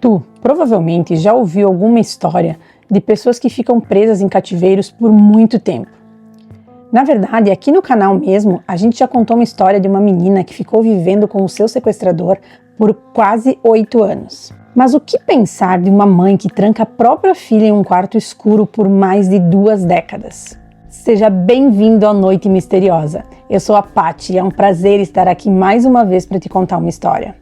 Tu provavelmente já ouviu alguma história de pessoas que ficam presas em cativeiros por muito tempo. Na verdade, aqui no canal mesmo, a gente já contou uma história de uma menina que ficou vivendo com o seu sequestrador por quase 8 anos. Mas o que pensar de uma mãe que tranca a própria filha em um quarto escuro por mais de 2 décadas? Seja bem-vindo à Noite Misteriosa. Eu sou a Paty e é um prazer estar aqui mais uma vez para te contar uma história.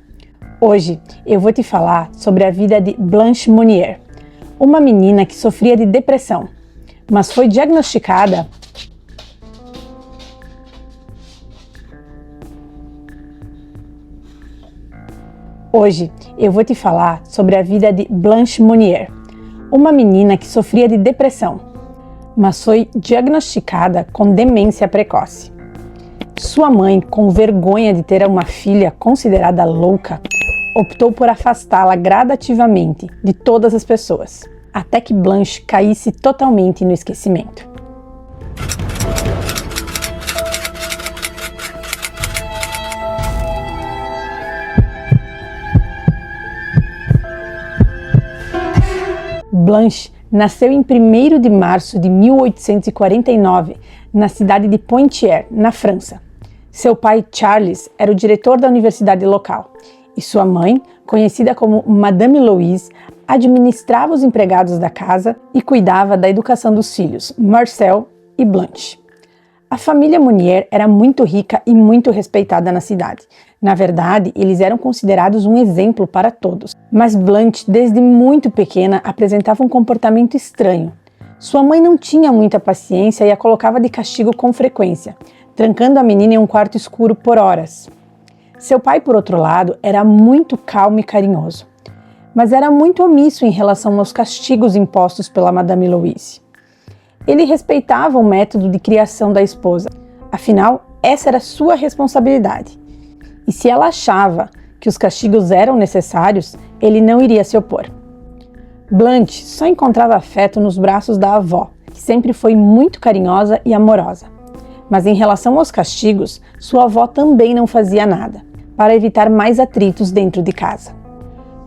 Hoje eu vou te falar sobre a vida de Blanche Monnier, uma menina que sofria de depressão, mas foi diagnosticada Hoje eu vou te falar sobre a vida de Blanche Monnier, uma menina que sofria de depressão, mas foi diagnosticada com demência precoce. Sua mãe, com vergonha de ter uma filha considerada louca, optou por afastá-la gradativamente de todas as pessoas, até que Blanche caísse totalmente no esquecimento. Blanche nasceu em 1º de março de 1849, na cidade de Poitiers, na França. Seu pai, Charles, era o diretor da universidade local, e sua mãe, conhecida como Madame Louise, administrava os empregados da casa e cuidava da educação dos filhos, Marcel e Blanche. A família Monnier era muito rica e muito respeitada na cidade. Na verdade, eles eram considerados um exemplo para todos. Mas Blanche, desde muito pequena, apresentava um comportamento estranho. Sua mãe não tinha muita paciência e a colocava de castigo com frequência, trancando a menina em um quarto escuro por horas. Seu pai, por outro lado, era muito calmo e carinhoso, mas era muito omisso em relação aos castigos impostos pela Madame Louise. Ele respeitava o método de criação da esposa, afinal, essa era sua responsabilidade. E se ela achava que os castigos eram necessários, ele não iria se opor. Blanche só encontrava afeto nos braços da avó, que sempre foi muito carinhosa e amorosa. Mas em relação aos castigos, sua avó também não fazia nada, para evitar mais atritos dentro de casa.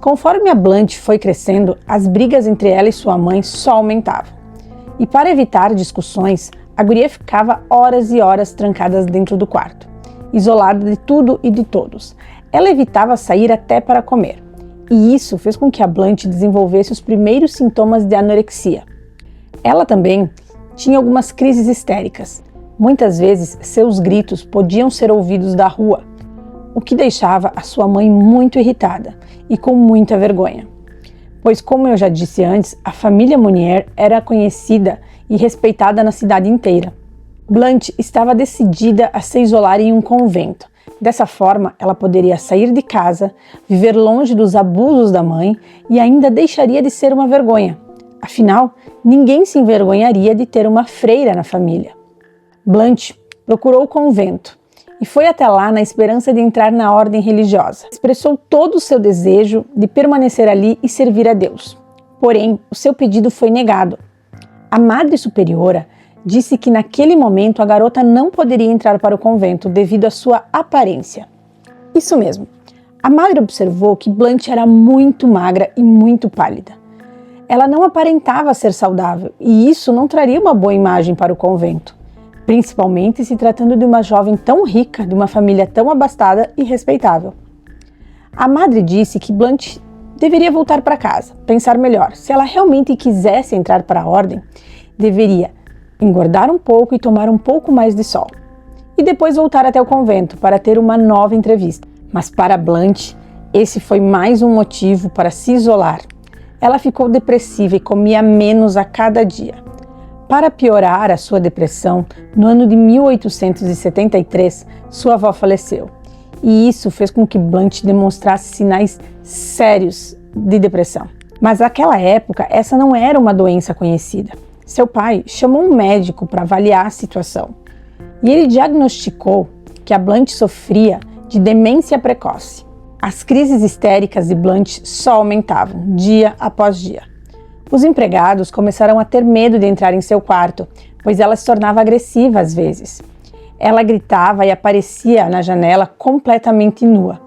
Conforme a Blanche foi crescendo, as brigas entre ela e sua mãe só aumentavam. E para evitar discussões, a guria ficava horas e horas trancadas dentro do quarto, isolada de tudo e de todos. Ela evitava sair até para comer, e isso fez com que a Blanche desenvolvesse os primeiros sintomas de anorexia. Ela também tinha algumas crises histéricas. Muitas vezes, seus gritos podiam ser ouvidos da rua, o que deixava a sua mãe muito irritada e com muita vergonha. Pois, como eu já disse antes, a família Monnier era conhecida e respeitada na cidade inteira. Blanche estava decidida a se isolar em um convento. Dessa forma, ela poderia sair de casa, viver longe dos abusos da mãe e ainda deixaria de ser uma vergonha. Afinal, ninguém se envergonharia de ter uma freira na família. Blanche procurou o convento e foi até lá na esperança de entrar na ordem religiosa. Expressou todo o seu desejo de permanecer ali e servir a Deus. Porém, o seu pedido foi negado. A Madre Superiora disse que naquele momento a garota não poderia entrar para o convento devido à sua aparência. Isso mesmo. A Madre observou que Blanche era muito magra e muito pálida. Ela não aparentava ser saudável e isso não traria uma boa imagem para o convento, principalmente se tratando de uma jovem tão rica, de uma família tão abastada e respeitável. A madre disse que Blanche deveria voltar para casa, pensar melhor. Se ela realmente quisesse entrar para a ordem, deveria engordar um pouco e tomar um pouco mais de sol, e depois voltar até o convento para ter uma nova entrevista. Mas para Blanche, esse foi mais um motivo para se isolar. Ela ficou depressiva e comia menos a cada dia. Para piorar a sua depressão, no ano de 1873, sua avó faleceu. E isso fez com que Blanche demonstrasse sinais sérios de depressão. Mas naquela época, essa não era uma doença conhecida. Seu pai chamou um médico para avaliar a situação. E ele diagnosticou que a Blanche sofria de demência precoce. As crises histéricas de Blanche só aumentavam, dia após dia. Os empregados começaram a ter medo de entrar em seu quarto, pois ela se tornava agressiva às vezes. Ela gritava e aparecia na janela completamente nua.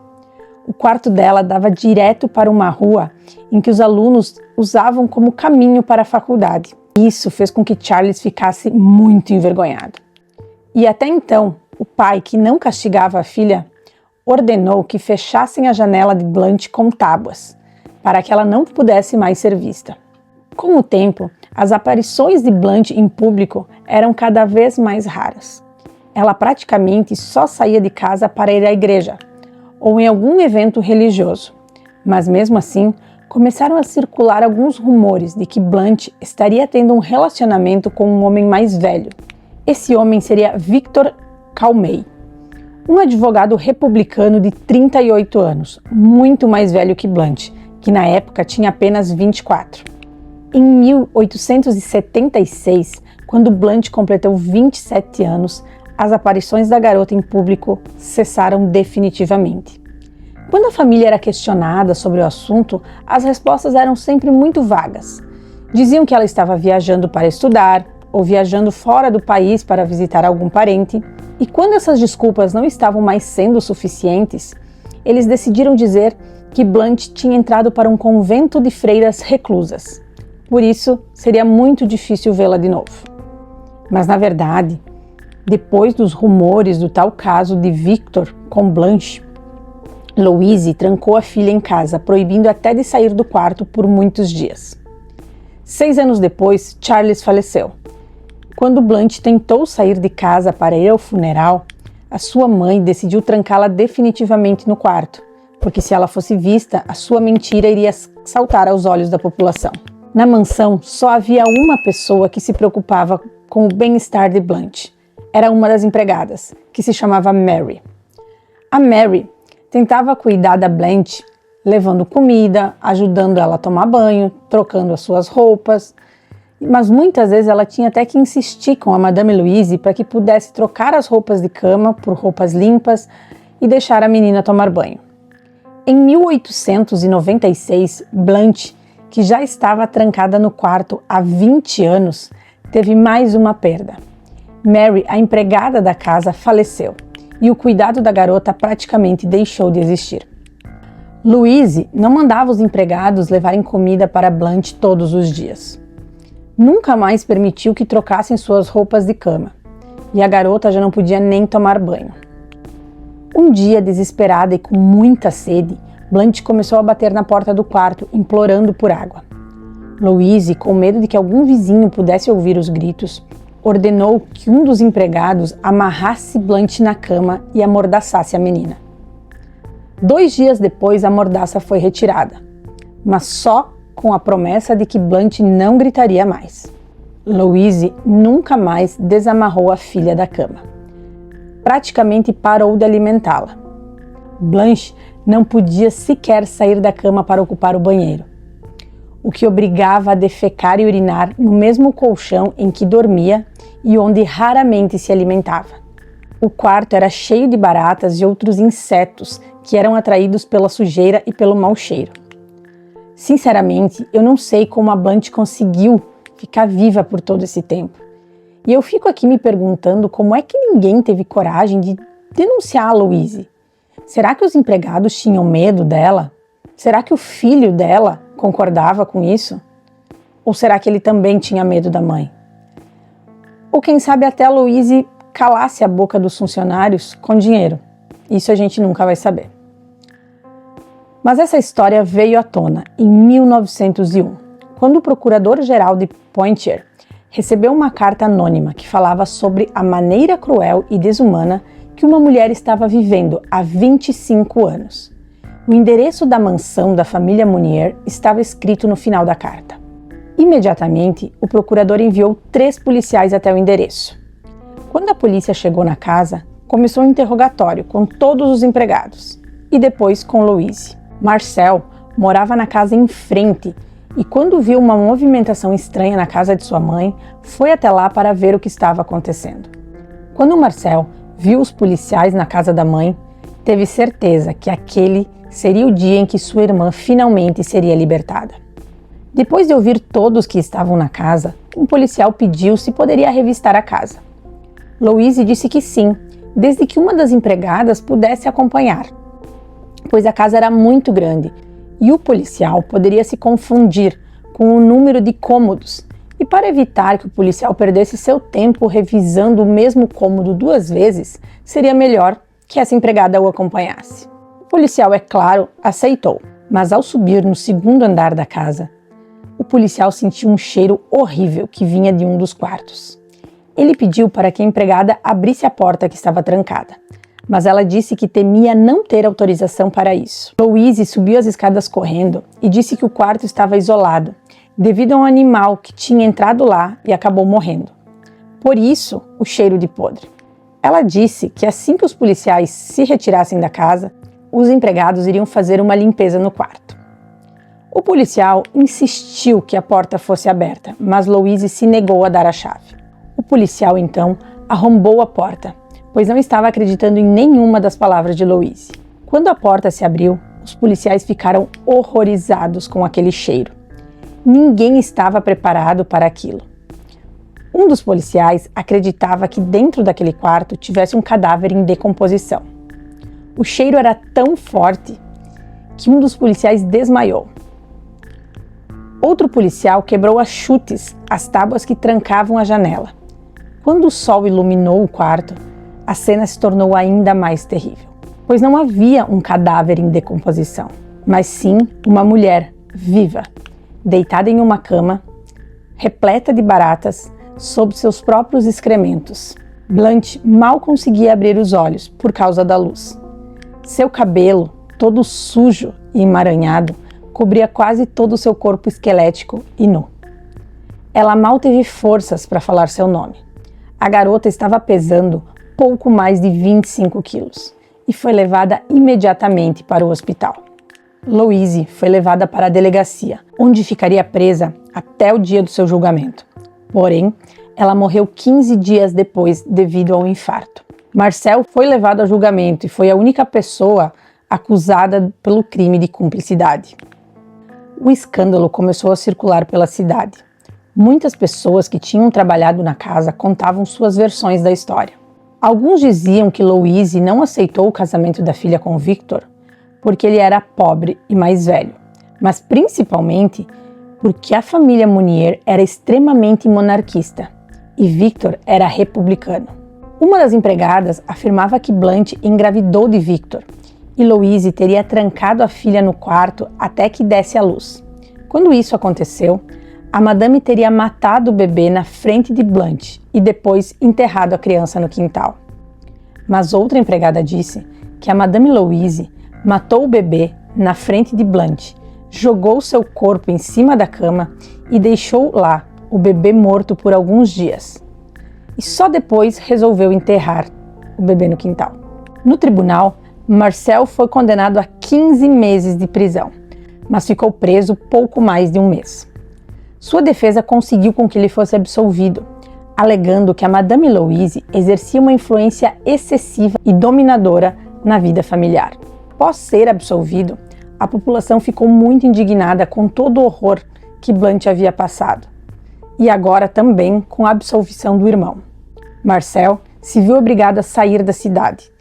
O quarto dela dava direto para uma rua em que os alunos usavam como caminho para a faculdade. Isso fez com que Charles ficasse muito envergonhado. E até então, o pai, que não castigava a filha, ordenou que fechassem a janela de Blanche com tábuas, para que ela não pudesse mais ser vista. Com o tempo, as aparições de Blanche em público eram cada vez mais raras. Ela praticamente só saía de casa para ir à igreja ou em algum evento religioso. Mas mesmo assim, começaram a circular alguns rumores de que Blanche estaria tendo um relacionamento com um homem mais velho. Esse homem seria Victor Calmey, um advogado republicano de 38 anos, muito mais velho que Blanche, que na época tinha apenas 24. Em 1876, quando Blanche completou 27 anos, as aparições da garota em público cessaram definitivamente. Quando a família era questionada sobre o assunto, as respostas eram sempre muito vagas. Diziam que ela estava viajando para estudar ou viajando fora do país para visitar algum parente, e quando essas desculpas não estavam mais sendo suficientes, eles decidiram dizer que Blanche tinha entrado para um convento de freiras reclusas. Por isso, seria muito difícil vê-la de novo. Mas, na verdade, depois dos rumores do tal caso de Victor com Blanche, Louise trancou a filha em casa, proibindo até de sair do quarto por muitos dias. 6 anos depois, Charles faleceu. Quando Blanche tentou sair de casa para ir ao funeral, a sua mãe decidiu trancá-la definitivamente no quarto, porque se ela fosse vista, a sua mentira iria saltar aos olhos da população. Na mansão, só havia uma pessoa que se preocupava com o bem-estar de Blanche. Era uma das empregadas, que se chamava Mary. A Mary tentava cuidar da Blanche, levando comida, ajudando ela a tomar banho, trocando as suas roupas, mas muitas vezes ela tinha até que insistir com a Madame Louise para que pudesse trocar as roupas de cama por roupas limpas e deixar a menina tomar banho. Em 1896, Blanche, que já estava trancada no quarto há 20 anos, teve mais uma perda. Mary, a empregada da casa, faleceu e o cuidado da garota praticamente deixou de existir. Louise não mandava os empregados levarem comida para Blanche todos os dias. Nunca mais permitiu que trocassem suas roupas de cama, e a garota já não podia nem tomar banho. Um dia, desesperada e com muita sede, Blanche começou a bater na porta do quarto, implorando por água. Louise, com medo de que algum vizinho pudesse ouvir os gritos, ordenou que um dos empregados amarrasse Blanche na cama e amordaçasse a menina. 2 dias depois, a mordaça foi retirada, mas só com a promessa de que Blanche não gritaria mais. Louise nunca mais desamarrou a filha da cama. Praticamente parou de alimentá-la. Blanche não podia sequer sair da cama para ocupar o banheiro, o que obrigava a defecar e urinar no mesmo colchão em que dormia e onde raramente se alimentava. O quarto era cheio de baratas e outros insetos que eram atraídos pela sujeira e pelo mau cheiro. Sinceramente, eu não sei como a Blanche conseguiu ficar viva por todo esse tempo. E eu fico aqui me perguntando como é que ninguém teve coragem de denunciar a Louise. Será que os empregados tinham medo dela? Será que o filho dela concordava com isso? Ou será que ele também tinha medo da mãe? Ou quem sabe até a Louise calasse a boca dos funcionários com dinheiro. Isso a gente nunca vai saber. Mas essa história veio à tona em 1901, quando o procurador-geral de Poitiers recebeu uma carta anônima que falava sobre a maneira cruel e desumana que uma mulher estava vivendo há 25 anos. O endereço da mansão da família Mounier estava escrito no final da carta. Imediatamente, o procurador enviou 3 policiais até o endereço. Quando a polícia chegou na casa, começou um interrogatório com todos os empregados e depois com Louise. Marcel morava na casa em frente e, quando viu uma movimentação estranha na casa de sua mãe, foi até lá para ver o que estava acontecendo. Quando Marcel viu os policiais na casa da mãe, teve certeza que aquele seria o dia em que sua irmã finalmente seria libertada. Depois de ouvir todos que estavam na casa, um policial pediu se poderia revistar a casa. Louise disse que sim, desde que uma das empregadas pudesse acompanhar. pois a casa era muito grande e o policial poderia se confundir com o número de cômodos. E para evitar que o policial perdesse seu tempo revisando o mesmo cômodo 2 vezes, seria melhor que essa empregada o acompanhasse. O policial, é claro, aceitou, mas ao subir no 2º andar da casa, o policial sentiu um cheiro horrível que vinha de um dos quartos. Ele pediu para que a empregada abrisse a porta que estava trancada, mas ela disse que temia não ter autorização para isso. Louise subiu as escadas correndo e disse que o quarto estava isolado, devido a um animal que tinha entrado lá e acabou morrendo. Por isso, o cheiro de podre. Ela disse que assim que os policiais se retirassem da casa, os empregados iriam fazer uma limpeza no quarto. O policial insistiu que a porta fosse aberta, mas Louise se negou a dar a chave. O policial, então, arrombou a porta, pois não estava acreditando em nenhuma das palavras de Louise. Quando a porta se abriu, os policiais ficaram horrorizados com aquele cheiro. Ninguém estava preparado para aquilo. Um dos policiais acreditava que dentro daquele quarto tivesse um cadáver em decomposição. O cheiro era tão forte que um dos policiais desmaiou. Outro policial quebrou a chutes as tábuas que trancavam a janela. Quando o sol iluminou o quarto, a cena se tornou ainda mais terrível, pois não havia um cadáver em decomposição, mas sim uma mulher viva, deitada em uma cama, repleta de baratas, sob seus próprios excrementos. Blanche mal conseguia abrir os olhos por causa da luz. Seu cabelo, todo sujo e emaranhado, cobria quase todo o seu corpo esquelético e nu. Ela mal teve forças para falar seu nome. A garota estava pesando pouco mais de 25 quilos e foi levada imediatamente para o hospital. Louise foi levada para a delegacia, onde ficaria presa até o dia do seu julgamento. Porém, ela morreu 15 dias depois devido ao infarto. Marcel foi levado a julgamento e foi a única pessoa acusada pelo crime de cumplicidade. O escândalo começou a circular pela cidade. Muitas pessoas que tinham trabalhado na casa contavam suas versões da história. Alguns diziam que Louise não aceitou o casamento da filha com Victor porque ele era pobre e mais velho, mas principalmente porque a família Mounier era extremamente monarquista e Victor era republicano. Uma das empregadas afirmava que Blanche engravidou de Victor e Louise teria trancado a filha no quarto até que desse à luz. Quando isso aconteceu, a madame teria matado o bebê na frente de Blanche e depois enterrado a criança no quintal. Mas outra empregada disse que a madame Louise matou o bebê na frente de Blanche, jogou seu corpo em cima da cama e deixou lá o bebê morto por alguns dias. E só depois resolveu enterrar o bebê no quintal. No tribunal, Marcel foi condenado a 15 meses de prisão, mas ficou preso pouco mais de um mês. Sua defesa conseguiu com que ele fosse absolvido, alegando que a Madame Louise exercia uma influência excessiva e dominadora na vida familiar. Após ser absolvido, a população ficou muito indignada com todo o horror que Blanche havia passado, e agora também com a absolvição do irmão. Marcel se viu obrigado a sair da cidade,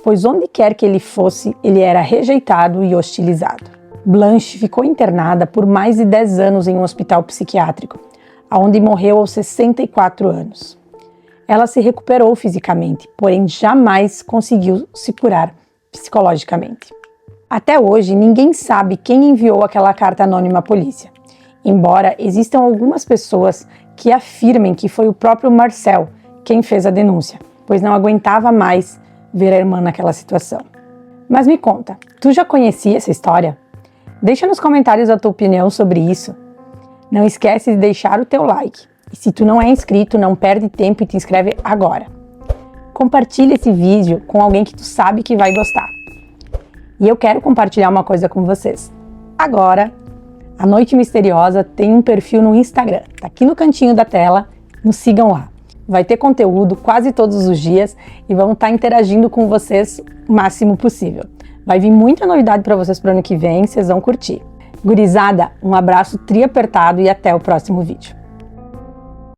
pois onde quer que ele fosse, ele era rejeitado e hostilizado. Blanche ficou internada por mais de 10 anos em um hospital psiquiátrico, onde morreu aos 64 anos. Ela se recuperou fisicamente, porém jamais conseguiu se curar psicologicamente. Até hoje, ninguém sabe quem enviou aquela carta anônima à polícia, embora existam algumas pessoas que afirmem que foi o próprio Marcel quem fez a denúncia, pois não aguentava mais ver a irmã naquela situação. Mas me conta, tu já conhecia essa história? Deixa nos comentários a tua opinião sobre isso. Não esquece de deixar o teu like. E se tu não é inscrito, não perde tempo e te inscreve agora. Compartilha esse vídeo com alguém que tu sabe que vai gostar. E eu quero compartilhar uma coisa com vocês. Agora, a Noite Misteriosa tem um perfil no Instagram. Tá aqui no cantinho da tela, nos sigam lá. Vai ter conteúdo quase todos os dias e vamos estar interagindo com vocês o máximo possível. Vai vir muita novidade para vocês pro ano que vem, vocês vão curtir. Gurizada, um abraço tri apertado e até o próximo vídeo.